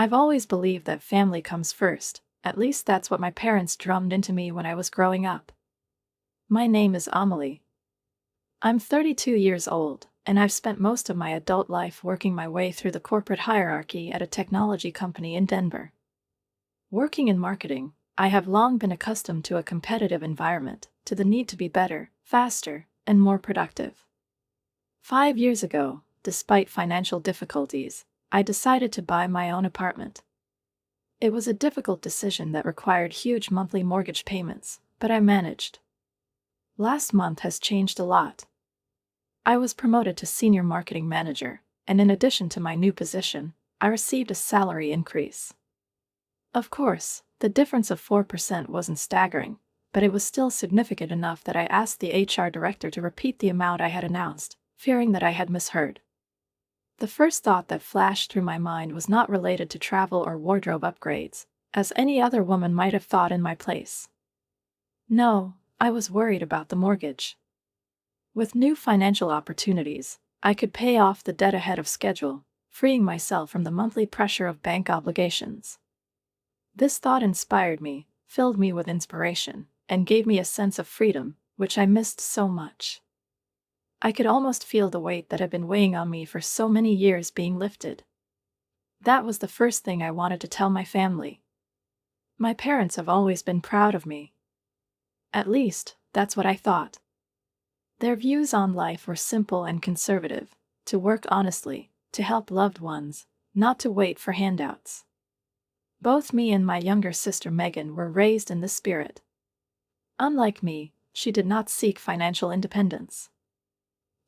I've always believed that family comes first. At least that's what my parents drummed into me when I was growing up. My name is Amelie. I'm 32 years old, and I've spent most of my adult life working my way through the corporate hierarchy at a technology company in Denver. Working in marketing, I have long been accustomed to a competitive environment, to the need to be better, faster, and more productive. 5 years ago, despite financial difficulties, I decided to buy my own apartment. It was a difficult decision that required huge monthly mortgage payments, but I managed. Last month has changed a lot. I was promoted to senior marketing manager, and in addition to my new position, I received a salary increase. Of course, the difference of 4% wasn't staggering, but it was still significant enough that I asked the HR director to repeat the amount I had announced, fearing that I had misheard. The first thought that flashed through my mind was not related to travel or wardrobe upgrades, as any other woman might have thought in my place. No, I was worried about the mortgage. With new financial opportunities, I could pay off the debt ahead of schedule, freeing myself from the monthly pressure of bank obligations. This thought inspired me, filled me with inspiration, and gave me a sense of freedom, which I missed so much. I could almost feel the weight that had been weighing on me for so many years being lifted. That was the first thing I wanted to tell my family. My parents have always been proud of me. At least, that's what I thought. Their views on life were simple and conservative: to work honestly, to help loved ones, not to wait for handouts. Both me and my younger sister Megan were raised in this spirit. Unlike me, she did not seek financial independence.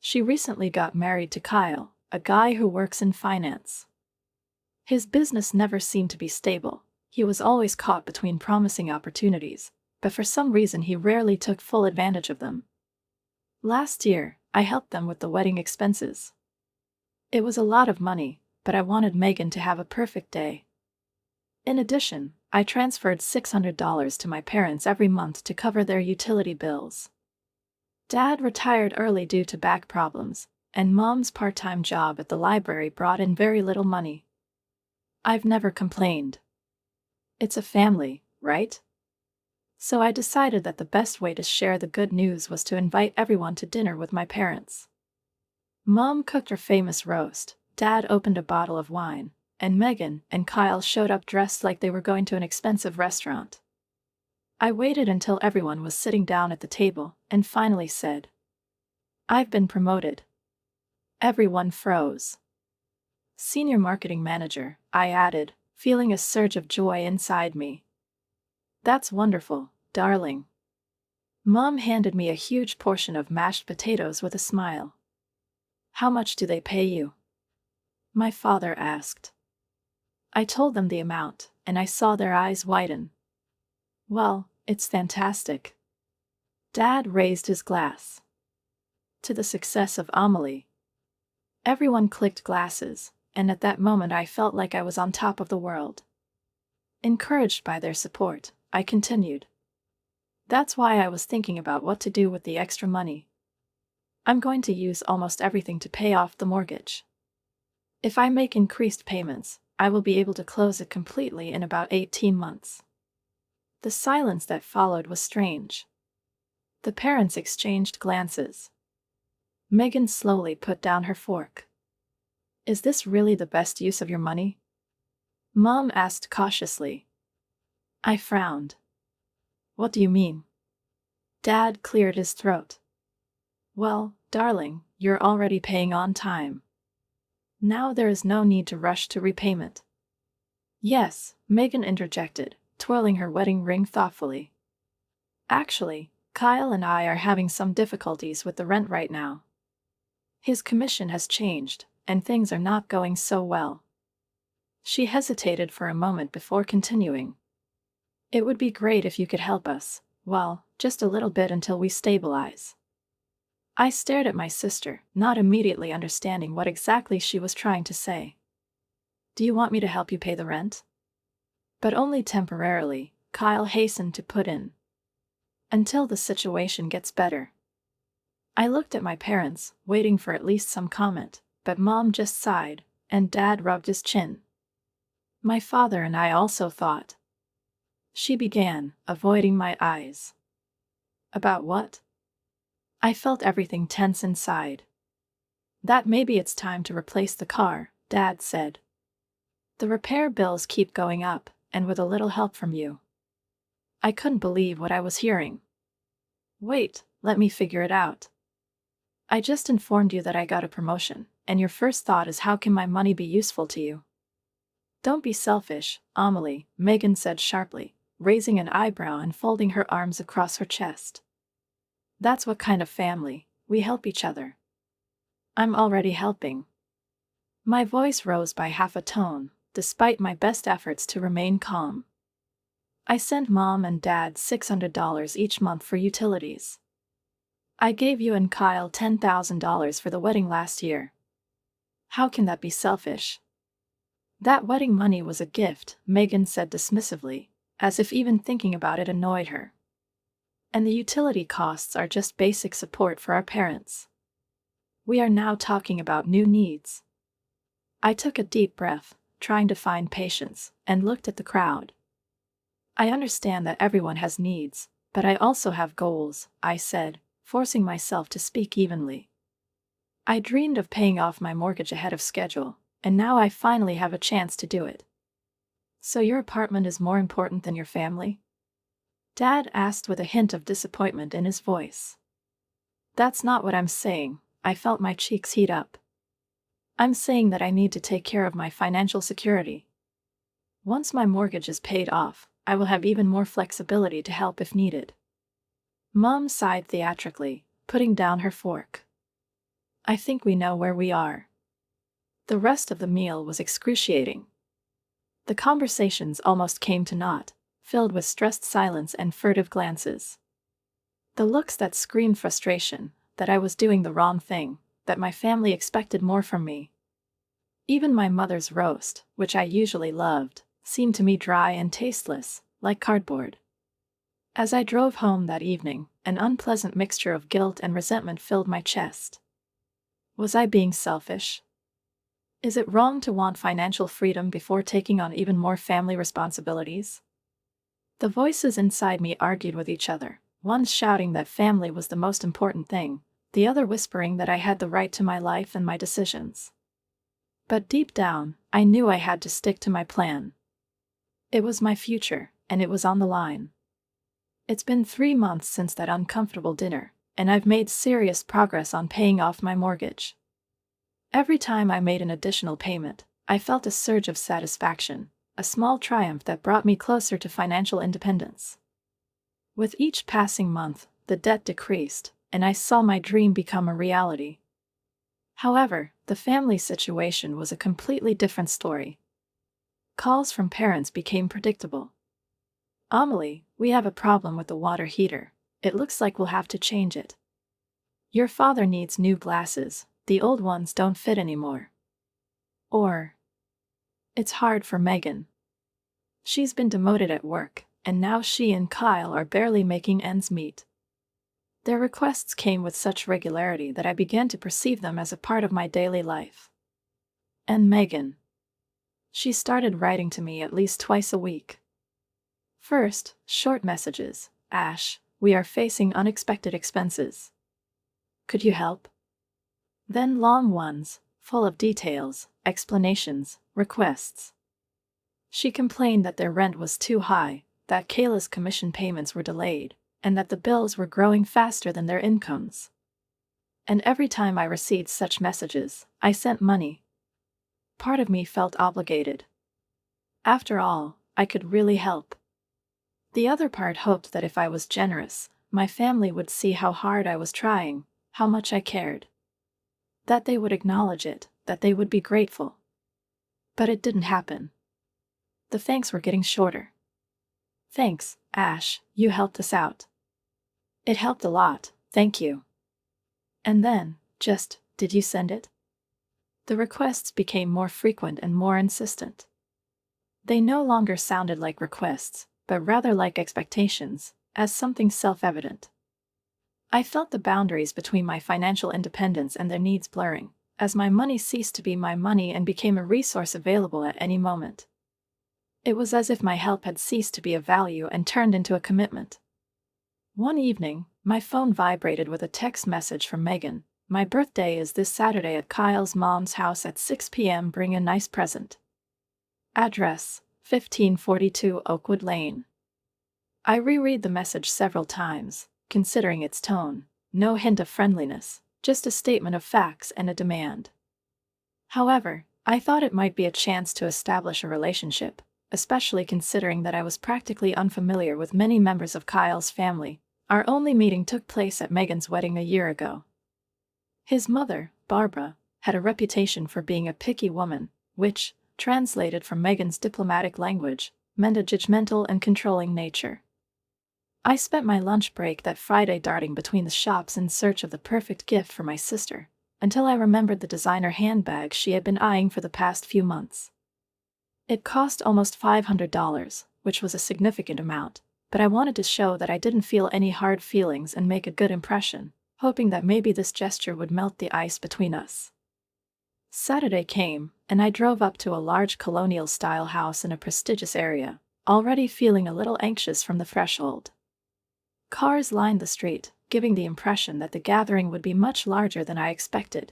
She recently got married to Kyle, a guy who works in finance. His business never seemed to be stable. He was always caught between promising opportunities, but for some reason he rarely took full advantage of them. Last year, I helped them with the wedding expenses. It was a lot of money, but I wanted Megan to have a perfect day. In addition, I transferred $600 to my parents every month to cover their utility bills. Dad retired early due to back problems, and Mom's part-time job at the library brought in very little money. I've never complained. It's a family, right? So I decided that the best way to share the good news was to invite everyone to dinner with my parents. Mom cooked her famous roast, Dad opened a bottle of wine, and Megan and Kyle showed up dressed like they were going to an expensive restaurant. I waited until everyone was sitting down at the table and finally said, "I've been promoted." Everyone froze. Senior marketing manager, I added, feeling a surge of joy inside me. That's wonderful, darling. Mom handed me a huge portion of mashed potatoes with a smile. How much do they pay you? My father asked. I told them the amount, and I saw their eyes widen. Well, it's fantastic. Dad raised his glass. To the success of Amelie. Everyone clicked glasses, and at that moment I felt like I was on top of the world. Encouraged by their support, I continued. That's why I was thinking about what to do with the extra money. I'm going to use almost everything to pay off the mortgage. If I make increased payments, I will be able to close it completely in about 18 months. The silence that followed was strange. The parents exchanged glances. Megan slowly put down her fork. Is this really the best use of your money? Mom asked cautiously. I frowned. What do you mean? Dad cleared his throat. Well, darling, you're already paying on time. Now there is no need to rush to repayment. Yes, Megan interjected, twirling her wedding ring thoughtfully. Actually, Kyle and I are having some difficulties with the rent right now. His commission has changed, and things are not going so well. She hesitated for a moment before continuing. It would be great if you could help us, well, just a little bit until we stabilize. I stared at my sister, not immediately understanding what exactly she was trying to say. Do you want me to help you pay the rent? But only temporarily, Kyle hastened to put in. Until the situation gets better. I looked at my parents, waiting for at least some comment, but Mom just sighed, and Dad rubbed his chin. My father and I also thought. She began, avoiding my eyes. About what? I felt everything tense inside. That maybe it's time to replace the car, Dad said. The repair bills keep going up, and with a little help from you. I couldn't believe what I was hearing. Wait, let me figure it out. I just informed you that I got a promotion, and your first thought is how can my money be useful to you? Don't be selfish, Amelie, Megan said sharply, raising an eyebrow and folding her arms across her chest. That's what kind of family, we help each other. I'm already helping. My voice rose by half a tone, despite my best efforts to remain calm. I sent Mom and Dad $600 each month for utilities. I gave you and Kyle $10,000 for the wedding last year. How can that be selfish? That wedding money was a gift, Megan said dismissively, as if even thinking about it annoyed her. And the utility costs are just basic support for our parents. We are now talking about new needs. I took a deep breath, trying to find patience, and looked at the crowd. I understand that everyone has needs, but I also have goals, I said, forcing myself to speak evenly. I dreamed of paying off my mortgage ahead of schedule, and now I finally have a chance to do it. So your apartment is more important than your family? Dad asked with a hint of disappointment in his voice. That's not what I'm saying, I felt my cheeks heat up. I'm saying that I need to take care of my financial security. Once my mortgage is paid off, I will have even more flexibility to help if needed. Mom sighed theatrically, putting down her fork. I think we know where we are. The rest of the meal was excruciating. The conversations almost came to naught, filled with stressed silence and furtive glances. The looks that screamed frustration, that I was doing the wrong thing, that my family expected more from me. Even my mother's roast, which I usually loved, seemed to me dry and tasteless, like cardboard. As I drove home that evening, an unpleasant mixture of guilt and resentment filled my chest. Was I being selfish? Is it wrong to want financial freedom before taking on even more family responsibilities? The voices inside me argued with each other, one shouting that family was the most important thing, the other whispering that I had the right to my life and my decisions. But deep down, I knew I had to stick to my plan. It was my future, and it was on the line. It's been 3 months since that uncomfortable dinner, and I've made serious progress on paying off my mortgage. Every time I made an additional payment, I felt a surge of satisfaction, a small triumph that brought me closer to financial independence. With each passing month, the debt decreased, and I saw my dream become a reality. However, the family situation was a completely different story. Calls from parents became predictable. Amelie, we have a problem with the water heater. It looks like we'll have to change it. Your father needs new glasses, the old ones don't fit anymore. Or, it's hard for Megan. She's been demoted at work, and now she and Kyle are barely making ends meet. Their requests came with such regularity that I began to perceive them as a part of my daily life. And Megan. She started writing to me at least twice a week. First, short messages. Ash, we are facing unexpected expenses. Could you help? Then long ones, full of details, explanations, requests. She complained that their rent was too high, that Kayla's commission payments were delayed, and that the bills were growing faster than their incomes. And every time I received such messages, I sent money. Part of me felt obligated. After all, I could really help. The other part hoped that if I was generous, my family would see how hard I was trying, how much I cared. That they would acknowledge it, that they would be grateful. But it didn't happen. The thanks were getting shorter. Thanks, Ash, you helped us out. It helped a lot, thank you. And then, just, did you send it? The requests became more frequent and more insistent. They no longer sounded like requests, but rather like expectations, as something self-evident. I felt the boundaries between my financial independence and their needs blurring, as my money ceased to be my money and became a resource available at any moment. It was as if my help had ceased to be of value and turned into a commitment. One evening, my phone vibrated with a text message from Megan. "My birthday is this Saturday at Kyle's mom's house at 6 p.m. Bring a nice present. Address, 1542 Oakwood Lane." I reread the message several times, considering its tone. No hint of friendliness, just a statement of facts and a demand. However, I thought it might be a chance to establish a relationship, especially considering that I was practically unfamiliar with many members of Kyle's family. Our only meeting took place at Megan's wedding a year ago. His mother, Barbara, had a reputation for being a picky woman, which, translated from Megan's diplomatic language, meant a judgmental and controlling nature. I spent my lunch break that Friday darting between the shops in search of the perfect gift for my sister, until I remembered the designer handbag she had been eyeing for the past few months. It cost almost $500, which was a significant amount, but I wanted to show that I didn't feel any hard feelings and make a good impression, hoping that maybe this gesture would melt the ice between us. Saturday came, and I drove up to a large colonial-style house in a prestigious area, already feeling a little anxious from the threshold. Cars lined the street, giving the impression that the gathering would be much larger than I expected.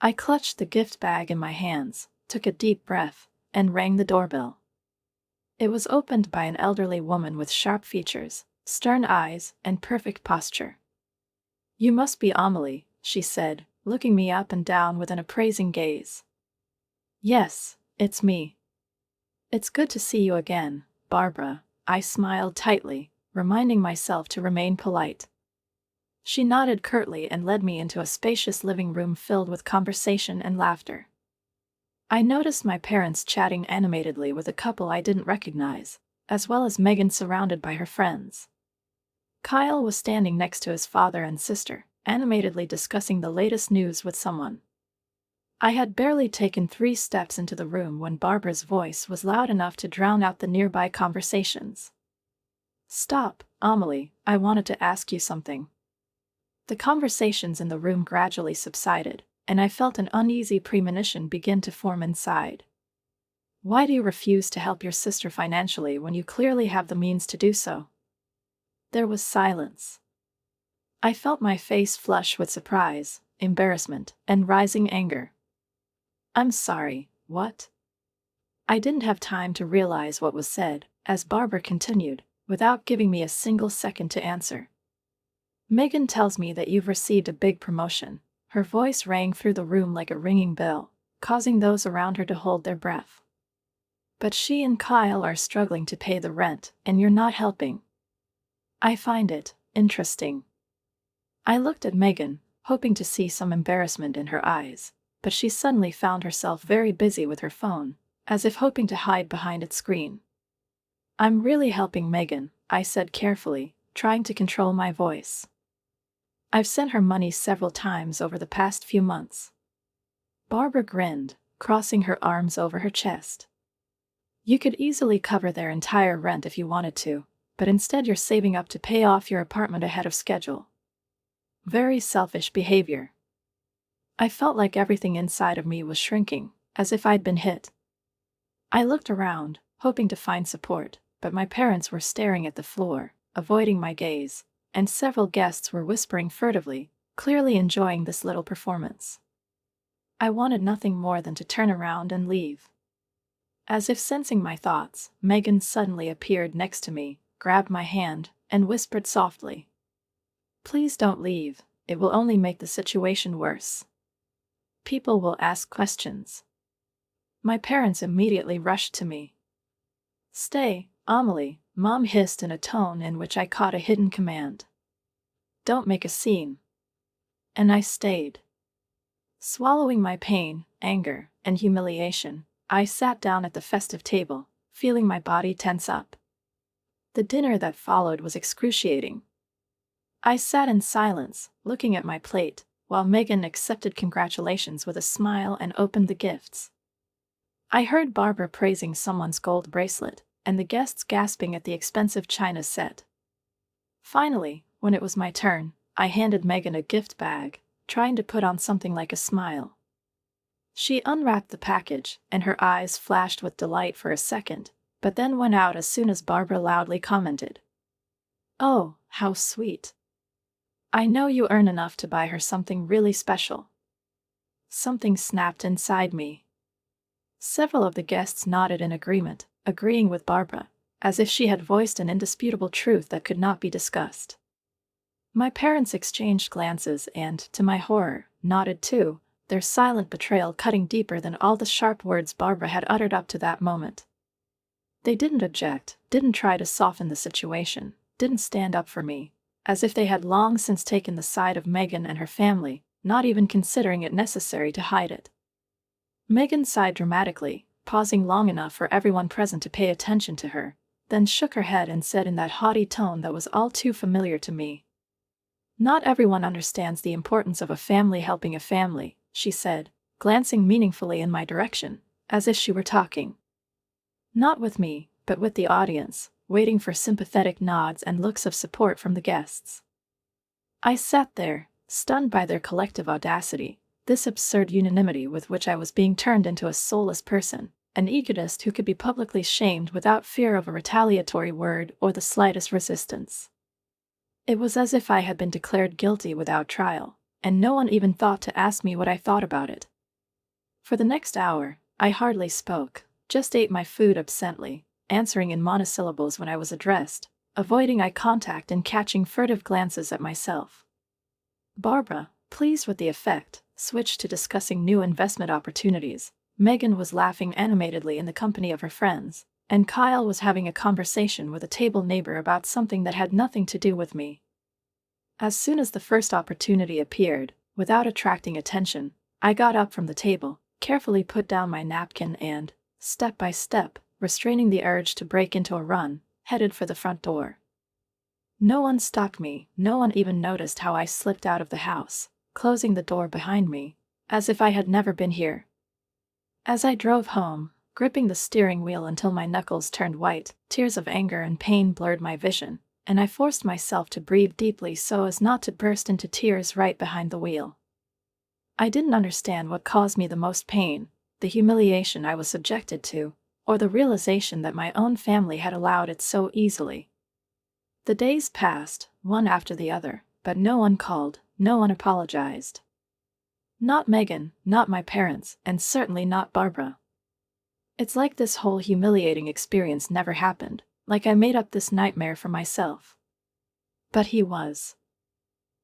I clutched the gift bag in my hands, took a deep breath, and rang the doorbell. It was opened by an elderly woman with sharp features, stern eyes, and perfect posture. "You must be Amelie," she said, looking me up and down with an appraising gaze. "Yes, it's me." "It's good to see you again, Barbara," I smiled tightly, reminding myself to remain polite. She nodded curtly and led me into a spacious living room filled with conversation and laughter. I noticed my parents chatting animatedly with a couple I didn't recognize, as well as Megan surrounded by her friends. Kyle was standing next to his father and sister, animatedly discussing the latest news with someone. I had barely taken 3 steps into the room when Barbara's voice was loud enough to drown out the nearby conversations. "Stop, Amelie, I wanted to ask you something." The conversations in the room gradually subsided, and I felt an uneasy premonition begin to form inside. "Why do you refuse to help your sister financially when you clearly have the means to do so?" There was silence. I felt my face flush with surprise, embarrassment, and rising anger. "I'm sorry, what?" I didn't have time to realize what was said, as Barbara continued, without giving me a single second to answer. "Megan tells me that you've received a big promotion." Her voice rang through the room like a ringing bell, causing those around her to hold their breath. "But she and Kyle are struggling to pay the rent, and you're not helping." I find it interesting. I looked at Megan, hoping to see some embarrassment in her eyes, but she suddenly found herself very busy with her phone, as if hoping to hide behind its screen. "I'm really helping Megan," I said carefully, trying to control my voice. "I've sent her money several times over the past few months." Barbara grinned, crossing her arms over her chest. "You could easily cover their entire rent if you wanted to, but instead you're saving up to pay off your apartment ahead of schedule. Very selfish behavior." I felt like everything inside of me was shrinking, as if I'd been hit. I looked around, hoping to find support, but my parents were staring at the floor, avoiding my gaze, and several guests were whispering furtively, clearly enjoying this little performance. I wanted nothing more than to turn around and leave. As if sensing my thoughts, Megan suddenly appeared next to me, grabbed my hand, and whispered softly, "Please don't leave, it will only make the situation worse. People will ask questions." My parents immediately rushed to me. "Stay, Amelie," Mom hissed in a tone in which I caught a hidden command. "Don't make a scene." And I stayed. Swallowing my pain, anger, and humiliation, I sat down at the festive table, feeling my body tense up. The dinner that followed was excruciating. I sat in silence, looking at my plate, while Megan accepted congratulations with a smile and opened the gifts. I heard Barbara praising someone's gold bracelet, and the guests gasping at the expensive china set. Finally, when it was my turn, I handed Megan a gift bag, trying to put on something like a smile. She unwrapped the package, and her eyes flashed with delight for a second, but then went out as soon as Barbara loudly commented, "Oh, how sweet. I know you earn enough to buy her something really special." Something snapped inside me. Several of the guests nodded in agreement, agreeing with Barbara, as if she had voiced an indisputable truth that could not be discussed. My parents exchanged glances and, to my horror, nodded too, their silent betrayal cutting deeper than all the sharp words Barbara had uttered up to that moment. They didn't object, didn't try to soften the situation, didn't stand up for me, as if they had long since taken the side of Megan and her family, not even considering it necessary to hide it. Megan sighed dramatically, pausing long enough for everyone present to pay attention to her, then shook her head and said in that haughty tone that was all too familiar to me, "Not everyone understands the importance of a family helping a family," she said, glancing meaningfully in my direction, as if she were talking. Not with me, but with the audience, waiting for sympathetic nods and looks of support from the guests. I sat there, stunned by their collective audacity, this absurd unanimity with which I was being turned into a soulless person, an egotist who could be publicly shamed without fear of a retaliatory word or the slightest resistance. It was as if I had been declared guilty without trial, and no one even thought to ask me what I thought about it. For the next hour, I hardly spoke, just ate my food absently, answering in monosyllables when I was addressed, avoiding eye contact and catching furtive glances at myself. Barbara, pleased with the effect, switched to discussing new investment opportunities. Megan was laughing animatedly in the company of her friends, and Kyle was having a conversation with a table neighbor about something that had nothing to do with me. As soon as the first opportunity appeared, without attracting attention, I got up from the table, carefully put down my napkin and, step by step, restraining the urge to break into a run, headed for the front door. No one stopped me, no one even noticed how I slipped out of the house, closing the door behind me, as if I had never been here. As I drove home, gripping the steering wheel until my knuckles turned white, tears of anger and pain blurred my vision, and I forced myself to breathe deeply so as not to burst into tears right behind the wheel. I didn't understand what caused me the most pain, the humiliation I was subjected to, or the realization that my own family had allowed it so easily. The days passed, one after the other, but no one called, no one apologized. Not Megan, not my parents, and certainly not Barbara. It's like this whole humiliating experience never happened, like I made up this nightmare for myself. But he was.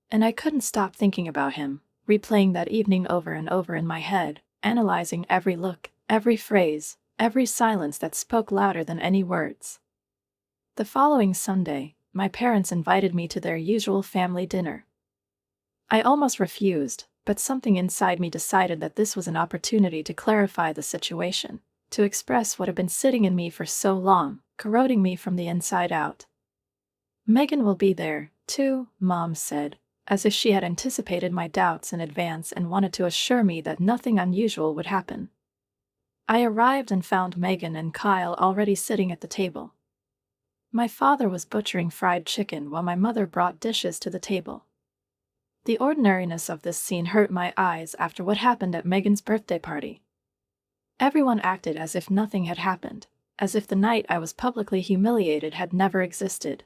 And I couldn't stop thinking about him, replaying that evening over and over in my head, analyzing every look, every phrase, every silence that spoke louder than any words. The following Sunday, my parents invited me to their usual family dinner. I almost refused, but something inside me decided that this was an opportunity to clarify the situation, to express what had been sitting in me for so long, corroding me from the inside out. "Megan will be there, too," Mom said, as if she had anticipated my doubts in advance and wanted to assure me that nothing unusual would happen. I arrived and found Megan and Kyle already sitting at the table. My father was butchering fried chicken while my mother brought dishes to the table. The ordinariness of this scene hurt my eyes after what happened at Megan's birthday party. Everyone acted as if nothing had happened, as if the night I was publicly humiliated had never existed.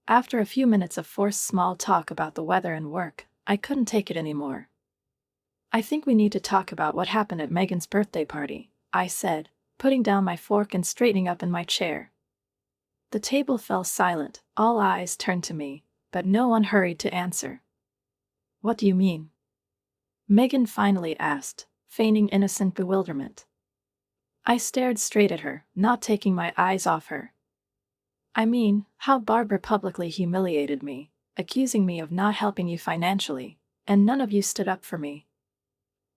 After a few minutes of forced small talk about the weather and work, I couldn't take it anymore. "I think we need to talk about what happened at Megan's birthday party," I said, putting down my fork and straightening up in my chair. The table fell silent, all eyes turned to me, but no one hurried to answer. "What do you mean?" Megan finally asked, feigning innocent bewilderment. I stared straight at her, not taking my eyes off her. "I mean, how Barbara publicly humiliated me, accusing me of not helping you financially, and none of you stood up for me."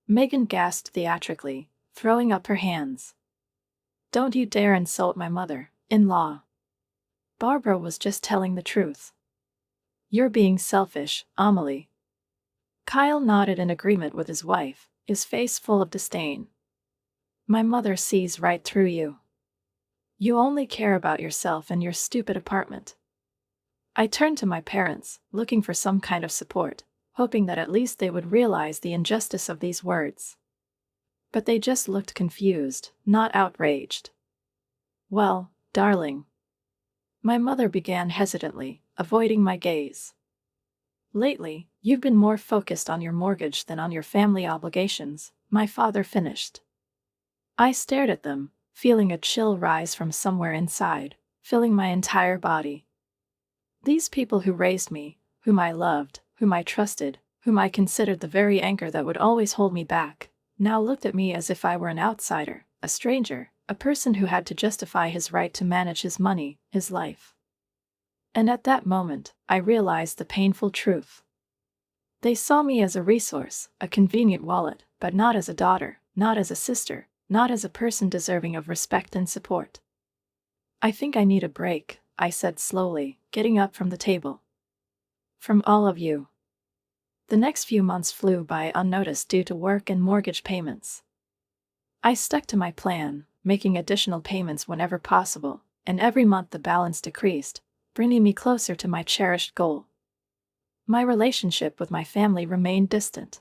Megan gasped theatrically, throwing up her hands. "Don't you dare insult my mother-in-law. Barbara was just telling the truth." "You're being selfish, Amelie." Kyle nodded in agreement with his wife, his face full of disdain. "My mother sees right through you. You only care about yourself and your stupid apartment." I turned to my parents, looking for some kind of support, hoping that at least they would realize the injustice of these words. But they just looked confused, not outraged. Well, darling. My mother began hesitantly, avoiding my gaze. Lately, you've been more focused on your mortgage than on your family obligations, my father finished. I stared at them, feeling a chill rise from somewhere inside, filling my entire body. These people who raised me, whom I loved, whom I trusted, whom I considered the very anchor that would always hold me back, now looked at me as if I were an outsider, a stranger, a person who had to justify his right to manage his money, his life. And at that moment, I realized the painful truth. They saw me as a resource, a convenient wallet, but not as a daughter, not as a sister, not as a person deserving of respect and support. I think I need a break, I said slowly, getting up from the table. From all of you. The next few months flew by unnoticed due to work and mortgage payments. I stuck to my plan, making additional payments whenever possible, and every month the balance decreased, bringing me closer to my cherished goal. My relationship with my family remained distant.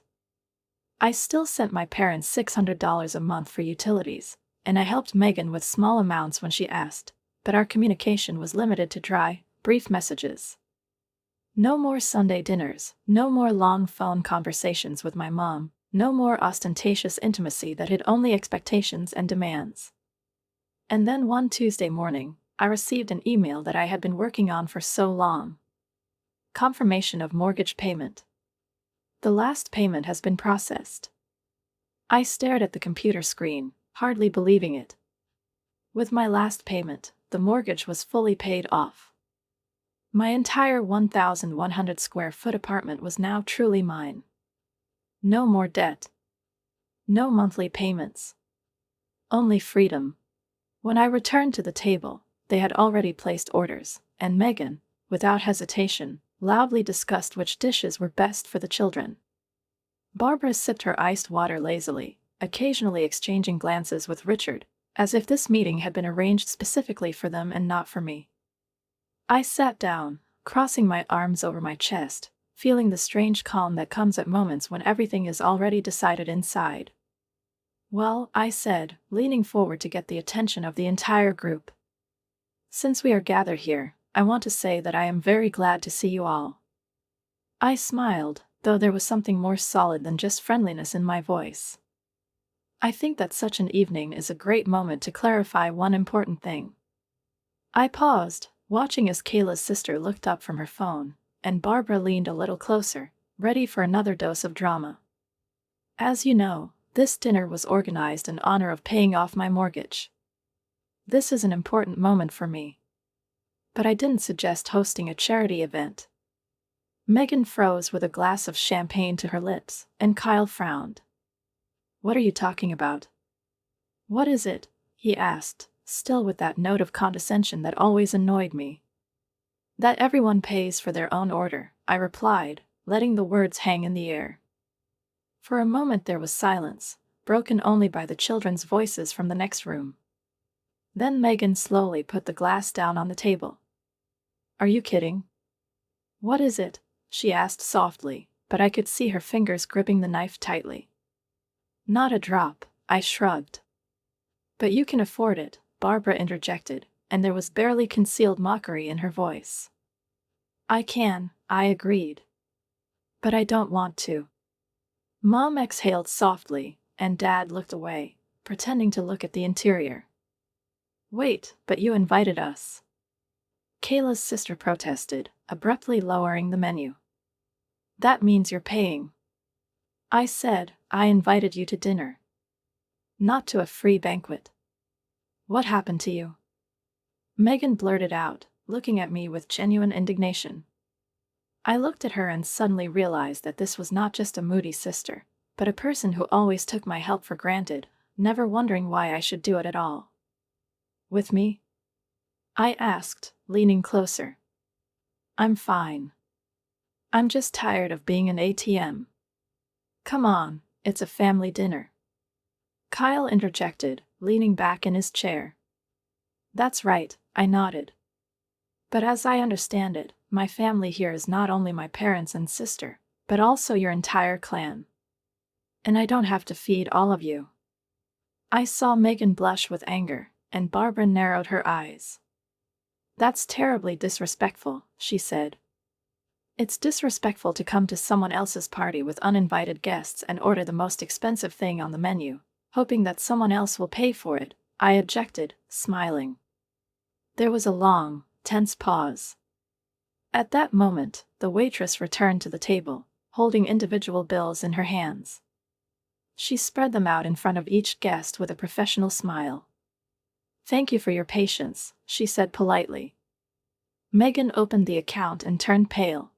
I still sent my parents $600 a month for utilities, and I helped Megan with small amounts when she asked, but our communication was limited to dry, brief messages. No more Sunday dinners, no more long phone conversations with my mom, no more ostentatious intimacy that hid only expectations and demands. And then one Tuesday morning, I received an email that I had been working on for so long. Confirmation of mortgage payment. The last payment has been processed. I stared at the computer screen, hardly believing it. With my last payment, the mortgage was fully paid off. My entire 1,100 square foot apartment was now truly mine. No more debt. No monthly payments. Only freedom. When I returned to the table, they had already placed orders, and Megan, without hesitation, loudly discussed which dishes were best for the children. Barbara sipped her iced water lazily, occasionally exchanging glances with Richard, as if this meeting had been arranged specifically for them and not for me. I sat down, crossing my arms over my chest, feeling the strange calm that comes at moments when everything is already decided inside. Well, I said, leaning forward to get the attention of the entire group. Since we are gathered here, I want to say that I am very glad to see you all. I smiled, though there was something more solid than just friendliness in my voice. I think that such an evening is a great moment to clarify one important thing. I paused, watching as Kayla's sister looked up from her phone, and Barbara leaned a little closer, ready for another dose of drama. As you know, this dinner was organized in honor of paying off my mortgage. This is an important moment for me. But I didn't suggest hosting a charity event. Megan froze with a glass of champagne to her lips, and Kyle frowned. What are you talking about? What is it? He asked, still with that note of condescension that always annoyed me. That everyone pays for their own order, I replied, letting the words hang in the air. For a moment there was silence, broken only by the children's voices from the next room. Then Megan slowly put the glass down on the table. Are you kidding? What is it? She asked softly, but I could see her fingers gripping the knife tightly. Not a drop, I shrugged. But you can afford it, Barbara interjected, and there was barely concealed mockery in her voice. I can, I agreed. But I don't want to. Mom exhaled softly, and Dad looked away, pretending to look at the interior. Wait, but you invited us. Kayla's sister protested, abruptly lowering the menu. That means you're paying. I said, I invited you to dinner. Not to a free banquet. What happened to you? Megan blurted out, looking at me with genuine indignation. I looked at her and suddenly realized that this was not just a moody sister, but a person who always took my help for granted, never wondering why I should do it at all. With me? I asked, leaning closer. I'm fine. I'm just tired of being an ATM. Come on, it's a family dinner. Kyle interjected, leaning back in his chair. That's right, I nodded. But as I understand it, my family here is not only my parents and sister, but also your entire clan. And I don't have to feed all of you. I saw Megan blush with anger, and Barbara narrowed her eyes. "That's terribly disrespectful," she said. "It's disrespectful to come to someone else's party with uninvited guests and order the most expensive thing on the menu, hoping that someone else will pay for it," I objected, smiling. There was a long, tense pause. At that moment, the waitress returned to the table, holding individual bills in her hands. She spread them out in front of each guest with a professional smile. "Thank you for your patience," she said politely. Megan opened the account and turned pale.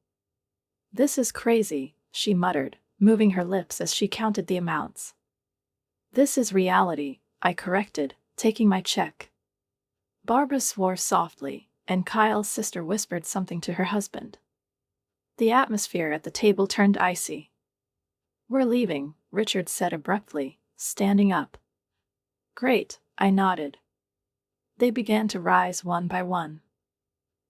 "This is crazy," she muttered, moving her lips as she counted the amounts. "This is reality," I corrected, taking my check. Barbara swore softly, and Kyle's sister whispered something to her husband. The atmosphere at the table turned icy. "We're leaving," Richard said abruptly, standing up. "Great," I nodded. They began to rise one by one.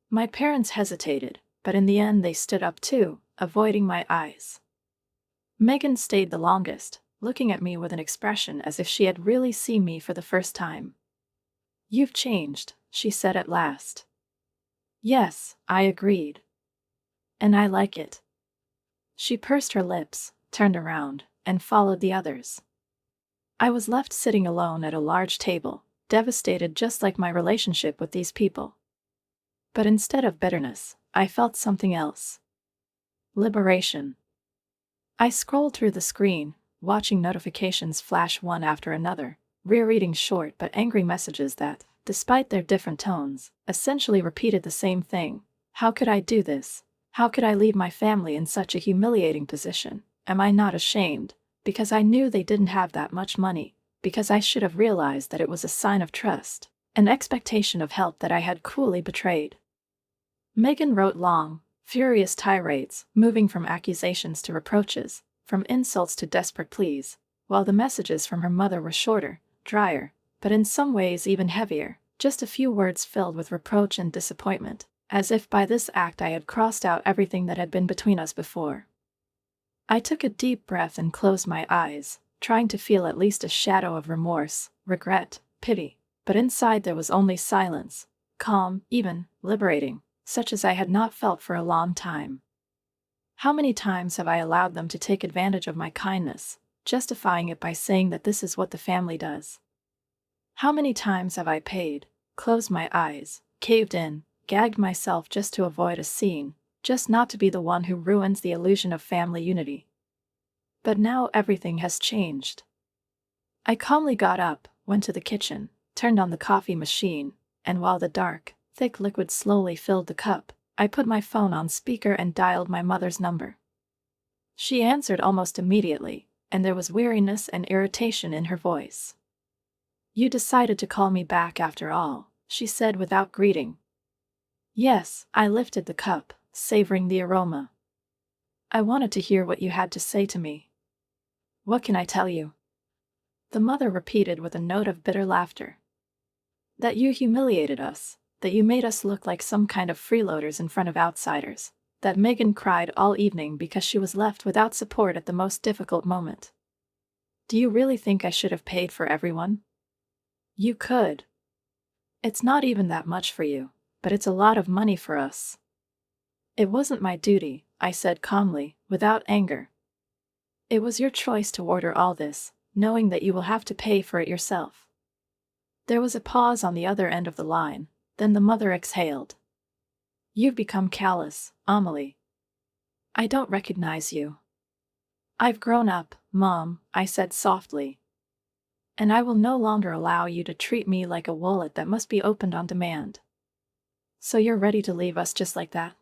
My parents hesitated, but in the end they stood up too, avoiding my eyes. Megan stayed the longest, looking at me with an expression as if she had really seen me for the first time. "You've changed," she said at last. "Yes," I agreed. "And I like it." She pursed her lips, turned around, and followed the others. I was left sitting alone at a large table, devastated just like my relationship with these people. But instead of bitterness, I felt something else. Liberation. I scrolled through the screen, watching notifications flash one after another, rereading short but angry messages that, despite their different tones, essentially repeated the same thing. How could I do this? How could I leave my family in such a humiliating position? Am I not ashamed? Because I knew they didn't have that much money, because I should have realized that it was a sign of trust, an expectation of help that I had cruelly betrayed. Megan wrote long, furious tirades, moving from accusations to reproaches, from insults to desperate pleas, while the messages from her mother were shorter, drier, but in some ways even heavier, just a few words filled with reproach and disappointment, as if by this act I had crossed out everything that had been between us before. I took a deep breath and closed my eyes, trying to feel at least a shadow of remorse, regret, pity, but inside there was only silence, calm, even liberating, such as I had not felt for a long time. How many times have I allowed them to take advantage of my kindness, justifying it by saying that this is what the family does? How many times have I paid, closed my eyes, caved in, gagged myself just to avoid a scene, just not to be the one who ruins the illusion of family unity? But now everything has changed. I calmly got up, went to the kitchen, turned on the coffee machine, and while the dark, thick liquid slowly filled the cup, I put my phone on speaker and dialed my mother's number. She answered almost immediately, and there was weariness and irritation in her voice. "You decided to call me back after all," she said without greeting. "Yes," I lifted the cup, savoring the aroma. "I wanted to hear what you had to say to me." "What can I tell you?" The mother repeated with a note of bitter laughter. "That you humiliated us, that you made us look like some kind of freeloaders in front of outsiders, that Megan cried all evening because she was left without support at the most difficult moment. Do you really think I should have paid for everyone? You could. It's not even that much for you, but it's a lot of money for us." "It wasn't my duty," I said calmly, without anger. "It was your choice to order all this, knowing that you will have to pay for it yourself." There was a pause on the other end of the line, then the mother exhaled. "You've become callous, Amelie. I don't recognize you." "I've grown up, Mom," I said softly. "And I will no longer allow you to treat me like a wallet that must be opened on demand." "So you're ready to leave us just like that?"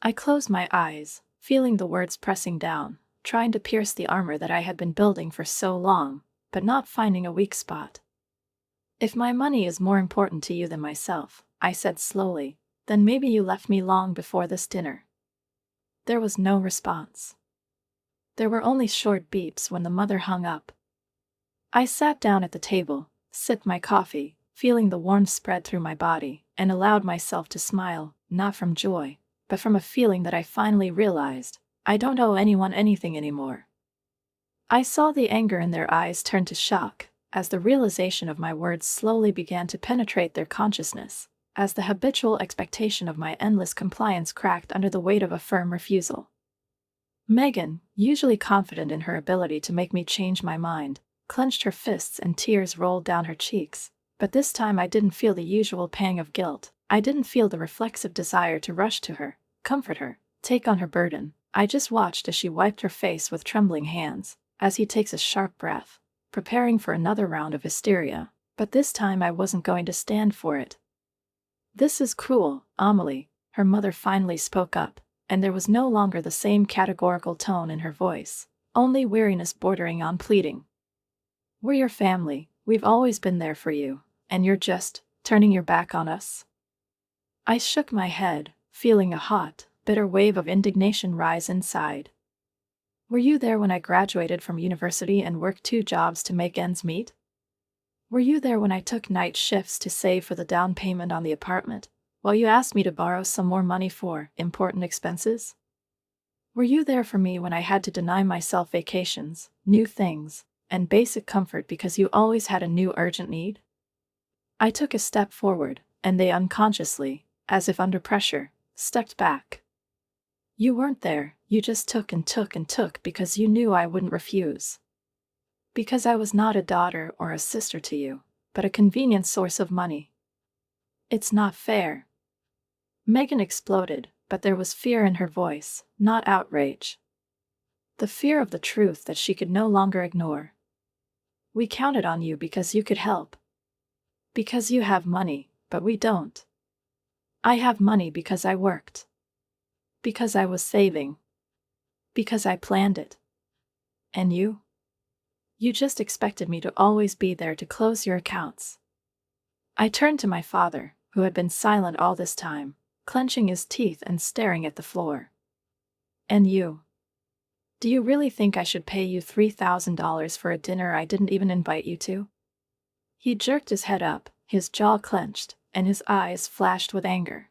I closed my eyes, feeling the words pressing down, trying to pierce the armor that I had been building for so long, but not finding a weak spot. "If my money is more important to you than myself," I said slowly, "then maybe you left me long before this dinner." There was no response. There were only short beeps when the mother hung up. I sat down at the table, sipped my coffee, feeling the warmth spread through my body, and allowed myself to smile, not from joy, but from a feeling that I finally realized, I don't owe anyone anything anymore. I saw the anger in their eyes turn to shock, as the realization of my words slowly began to penetrate their consciousness, as the habitual expectation of my endless compliance cracked under the weight of a firm refusal. Megan, usually confident in her ability to make me change my mind, clenched her fists and tears rolled down her cheeks, but this time I didn't feel the usual pang of guilt. I didn't feel the reflexive desire to rush to her, comfort her, take on her burden. I just watched as she wiped her face with trembling hands, as he takes a sharp breath, preparing for another round of hysteria, but this time I wasn't going to stand for it. "This is cruel, Amelie," her mother finally spoke up, and there was no longer the same categorical tone in her voice, only weariness bordering on pleading. "We're your family, we've always been there for you, and you're just turning your back on us?" I shook my head, feeling a hot, bitter wave of indignation rise inside. "Were you there when I graduated from university and worked 2 jobs to make ends meet? Were you there when I took night shifts to save for the down payment on the apartment, while you asked me to borrow some more money for important expenses? Were you there for me when I had to deny myself vacations, new things, and basic comfort because you always had a new urgent need?" I took a step forward, and they unconsciously, as if under pressure, stepped back. "You weren't there, you just took and took and took because you knew I wouldn't refuse. Because I was not a daughter or a sister to you, but a convenient source of money. It's not fair." Megan exploded, but there was fear in her voice, not outrage. The fear of the truth that she could no longer ignore. "We counted on you because you could help. Because you have money, but we don't. I have money because I worked. Because I was saving. Because I planned it. And you? You just expected me to always be there to close your accounts." I turned to my father, who had been silent all this time, clenching his teeth and staring at the floor. "And you? Do you really think I should pay you $3,000 for a dinner I didn't even invite you to?" He jerked his head up, his jaw clenched, and his eyes flashed with anger.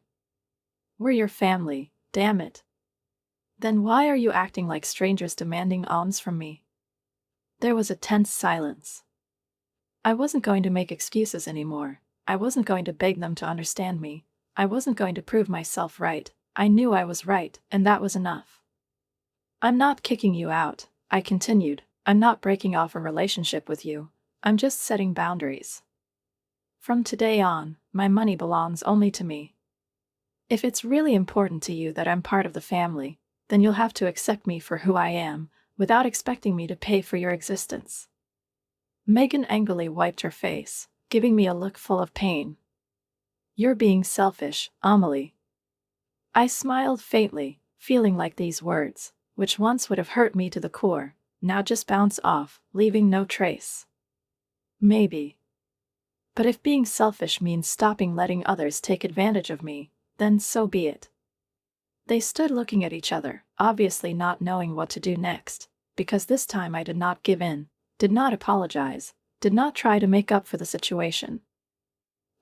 "We're your family, damn it. Then why are you acting like strangers demanding alms from me?" There was a tense silence. I wasn't going to make excuses anymore. I wasn't going to beg them to understand me. I wasn't going to prove myself right. I knew I was right, and that was enough. "I'm not kicking you out," I continued. "I'm not breaking off a relationship with you. I'm just setting boundaries. From today on, my money belongs only to me. If it's really important to you that I'm part of the family, then you'll have to accept me for who I am, without expecting me to pay for your existence." Megan angrily wiped her face, giving me a look full of pain. "You're being selfish, Amelie." I smiled faintly, feeling like these words, which once would have hurt me to the core, now just bounce off, leaving no trace. Maybe. But if being selfish means stopping letting others take advantage of me, then so be it. They stood looking at each other, obviously not knowing what to do next, because this time I did not give in, did not apologize, did not try to make up for the situation.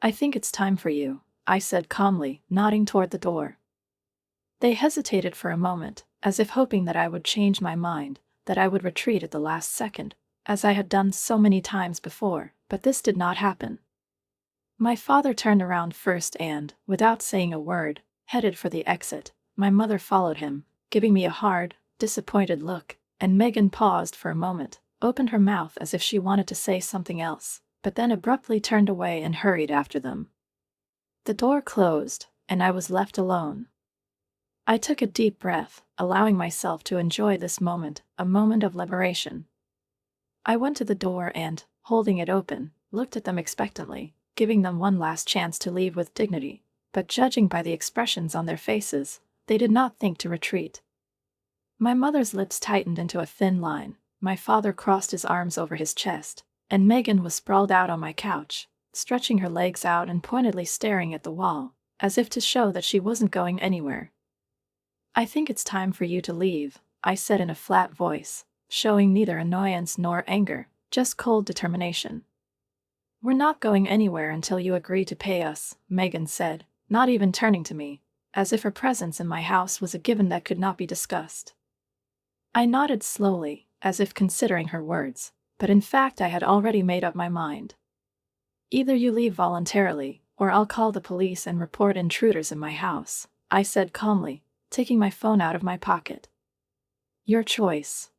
"I think it's time for you," I said calmly, nodding toward the door. They hesitated for a moment, as if hoping that I would change my mind, that I would retreat at the last second, as I had done so many times before, but this did not happen. My father turned around first and, without saying a word, headed for the exit. My mother followed him, giving me a hard, disappointed look, and Megan paused for a moment, opened her mouth as if she wanted to say something else, but then abruptly turned away and hurried after them. The door closed, and I was left alone. I took a deep breath, allowing myself to enjoy this moment, a moment of liberation. I went to the door and, holding it open, looked at them expectantly, giving them one last chance to leave with dignity, but judging by the expressions on their faces, they did not think to retreat. My mother's lips tightened into a thin line, my father crossed his arms over his chest, and Megan was sprawled out on my couch, stretching her legs out and pointedly staring at the wall, as if to show that she wasn't going anywhere. "I think it's time for you to leave," I said in a flat voice, showing neither annoyance nor anger, just cold determination. "We're not going anywhere until you agree to pay us," Megan said, not even turning to me, as if her presence in my house was a given that could not be discussed. I nodded slowly, as if considering her words, But in fact, I had already made up my mind. Either you leave voluntarily, or I'll call the police and report intruders in my house, I said calmly, taking my phone out of my pocket. Your choice.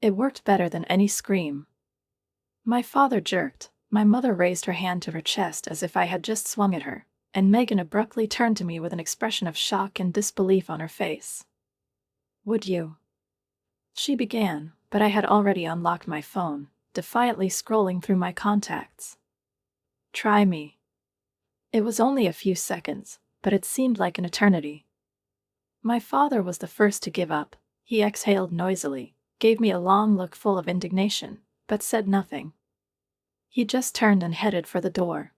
It worked better than any scream. My father jerked, my mother raised her hand to her chest as if I had just swung at her, and Megan abruptly turned to me with an expression of shock and disbelief on her face. Would you? She began, but I had already unlocked my phone, defiantly scrolling through my contacts. Try me. It was only a few seconds, but it seemed like an eternity. My father was the first to give up. He exhaled noisily, gave me a long look full of indignation, but said nothing. He just turned and headed for the door.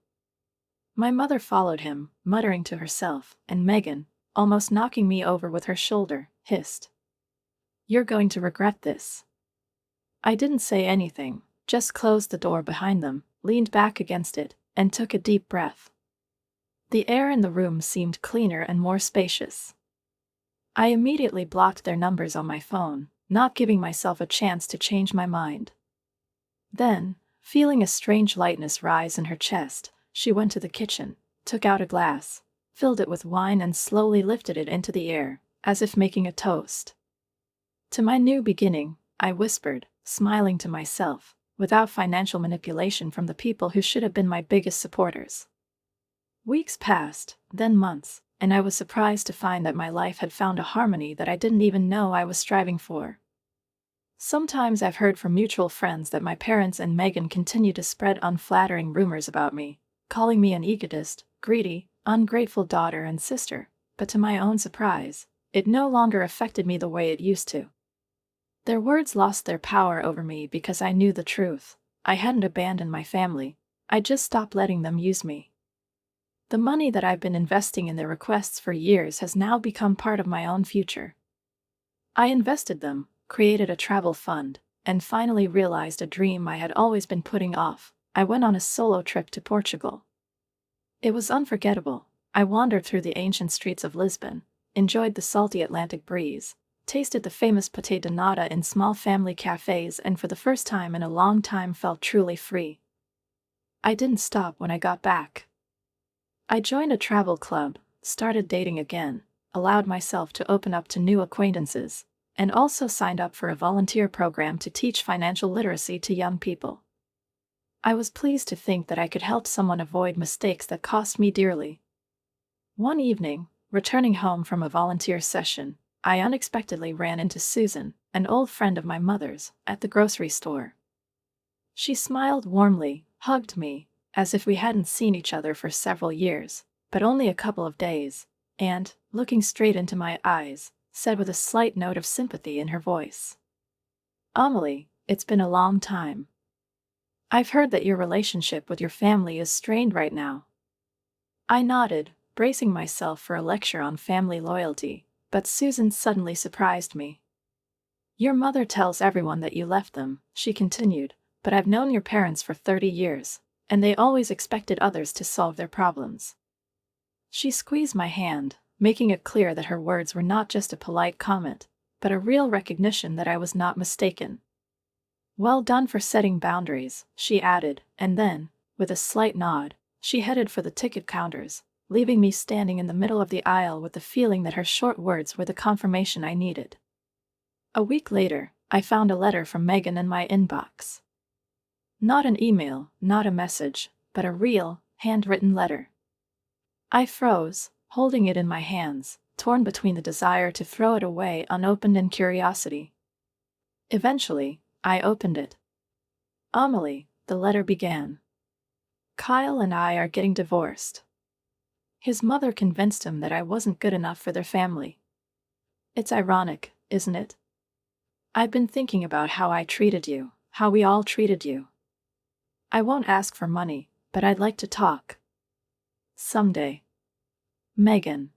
My mother followed him, muttering to herself, and Megan, almost knocking me over with her shoulder, hissed. You're going to regret this. I didn't say anything, just closed the door behind them, leaned back against it, and took a deep breath. The air in the room seemed cleaner and more spacious. I immediately blocked their numbers on my phone, not giving myself a chance to change my mind. Then, feeling a strange lightness rise in her chest, she went to the kitchen, took out a glass, filled it with wine and slowly lifted it into the air, as if making a toast. To my new beginning, I whispered, smiling to myself, without financial manipulation from the people who should have been my biggest supporters. Weeks passed, then months, and I was surprised to find that my life had found a harmony that I didn't even know I was striving for. Sometimes I've heard from mutual friends that my parents and Megan continue to spread unflattering rumors about me, calling me an egotist, greedy, ungrateful daughter and sister, but to my own surprise, it no longer affected me the way it used to. Their words lost their power over me because I knew the truth. I hadn't abandoned my family, I just stopped letting them use me. The money that I've been investing in their requests for years has now become part of my own future. I invested them, created a travel fund, and finally realized a dream I had always been putting off. I went on a solo trip to Portugal. It was unforgettable. I wandered through the ancient streets of Lisbon, enjoyed the salty Atlantic breeze, tasted the famous pâté de nata in small family cafes, and for the first time in a long time felt truly free. I didn't stop when I got back. I joined a travel club, started dating again, allowed myself to open up to new acquaintances, and also signed up for a volunteer program to teach financial literacy to young people. I was pleased to think that I could help someone avoid mistakes that cost me dearly. One evening, returning home from a volunteer session, I unexpectedly ran into Susan, an old friend of my mother's, at the grocery store. She smiled warmly, hugged me, as if we hadn't seen each other for several years, but only a couple of days, and, looking straight into my eyes, said with a slight note of sympathy in her voice, "Amelie, it's been a long time. I've heard that your relationship with your family is strained right now." I nodded, bracing myself for a lecture on family loyalty, but Susan suddenly surprised me. "Your mother tells everyone that you left them," she continued, "but I've known your parents for 30 years, and they always expected others to solve their problems." She squeezed my hand, making it clear that her words were not just a polite comment, but a real recognition that I was not mistaken. "Well done for setting boundaries," she added, and then, with a slight nod, she headed for the ticket counters, leaving me standing in the middle of the aisle with the feeling that her short words were the confirmation I needed. A week later, I found a letter from Megan in my inbox. Not an email, not a message, but a real, handwritten letter. I froze, holding it in my hands, torn between the desire to throw it away unopened and curiosity. Eventually, I opened it. "Amelie," the letter began. "Kyle and I are getting divorced. His mother convinced him that I wasn't good enough for their family. It's ironic, isn't it? I've been thinking about how I treated you, how we all treated you. I won't ask for money, but I'd like to talk. Someday. Megan."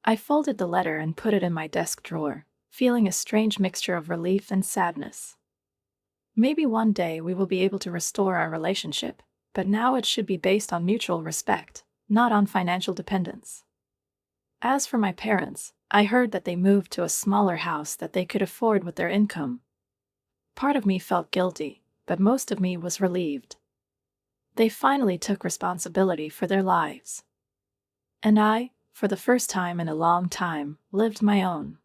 I folded the letter and put it in my desk drawer, feeling a strange mixture of relief and sadness. Maybe one day we will be able to restore our relationship, but now it should be based on mutual respect, not on financial dependence. As for my parents, I heard that they moved to a smaller house that they could afford with their income. Part of me felt guilty, but most of me was relieved. They finally took responsibility for their lives. And I, for the first time in a long time, lived my own.